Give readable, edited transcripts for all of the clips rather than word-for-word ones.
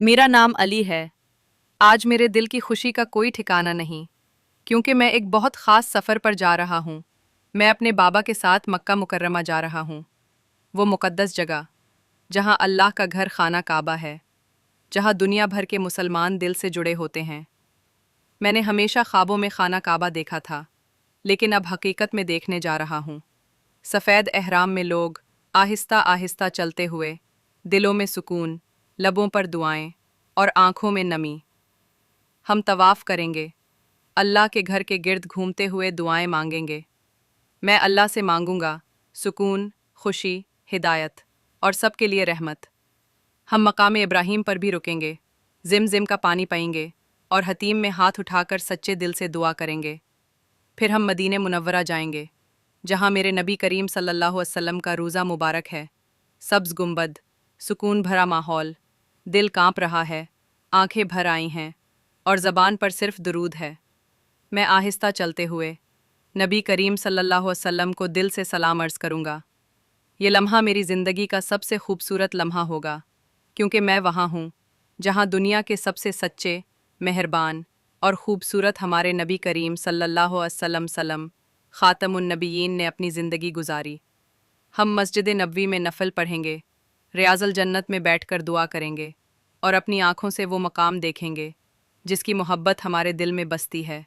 मेरा नाम अली है। आज मेरे दिल की खुशी का कोई ठिकाना नहीं, क्योंकि मैं एक बहुत ख़ास सफ़र पर जा रहा हूँ। मैं अपने बाबा के साथ मक्का मुकर्रमा जा रहा हूँ, वो मुक़द्दस जगह, जहाँ अल्लाह का घर खाना काबा है, जहाँ दुनिया भर के मुसलमान दिल से जुड़े होते हैं। मैंने हमेशा ख्वाबों में खाना काबा देखा था, लेकिन अब हकीकत में देखने जा रहा हूँ। सफ़ेद एहराम में लोग आहिस्ता आहिस्ता चलते हुए, दिलों में सुकून, लबों पर दुआएं और आँखों में नमी। हम तवाफ़ करेंगे, अल्लाह के घर के गिर्द घूमते हुए दुआएं मांगेंगे। मैं अल्लाह से मांगूंगा सुकून, खुशी, हिदायत और सबके लिए रहमत। हम मकाम इब्राहीम पर भी रुकेंगे, जिम का पानी पीएंगे और हतीम में हाथ उठाकर सच्चे दिल से दुआ करेंगे। फिर हम मदीने मुनव्वरा जाएंगे, जहाँ मेरे नबी करीम सल्लल्लाहु अलैहि वसल्लम का रोज़ा मुबारक है। सब्ज़ गुंबद, सुकून भरा माहौल, दिल कांप रहा है, आंखें भर आई हैं और ज़बान पर सिर्फ दुरूद है। मैं आहिस्ता चलते हुए नबी करीम सल्लल्लाहु अलैहि वसल्लम को दिल से सलाम अर्ज़ करूँगा। ये लम्हा मेरी ज़िंदगी का सबसे खूबसूरत लम्हा होगा, क्योंकि मैं वहाँ हूँ जहाँ दुनिया के सबसे सच्चे, मेहरबान और ख़ूबसूरत हमारे नबी करीम सल्लल्लाहु अलैहि वसल्लम ख़ातमुन नबिय्यीन ने अपनी ज़िंदगी गुजारी। हम मस्जिद नबवी में नफ़ल पढ़ेंगे, रियाज़ुल जन्नत में बैठकर दुआ करेंगे और अपनी आँखों से वो मकाम देखेंगे जिसकी मोहब्बत हमारे दिल में बसती है।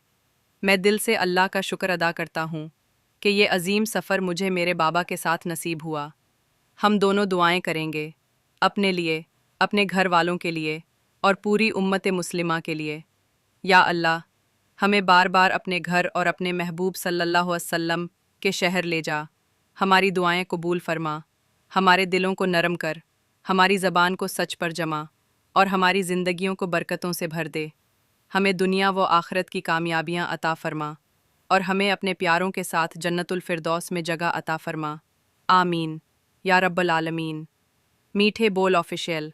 मैं दिल से अल्लाह का शुक्र अदा करता हूँ कि ये अजीम सफ़र मुझे मेरे बाबा के साथ नसीब हुआ। हम दोनों दुआएं करेंगे, अपने लिए, अपने घर वालों के लिए और पूरी उम्मत मुस्लिमा के लिए। या अल्लाह, हमें बार बार अपने घर और अपने महबूब सल्लल्लाहु अलैहि वसल्लम के शहर ले जा। हमारी दुआएं कबूल फरमा, हमारे दिलों को नरम कर, हमारी ज़बान को सच पर जमा और हमारी ज़िंदगियों को बरकतों से भर दे। हमें दुनिया व आखिरत की कामयाबियाँ अता फरमा और हमें अपने प्यारों के साथ जन्नतुल फिरदौस में जगह अता फरमा। आमीन या रब्बल आलमीन। मीठे बोल ऑफिशियल।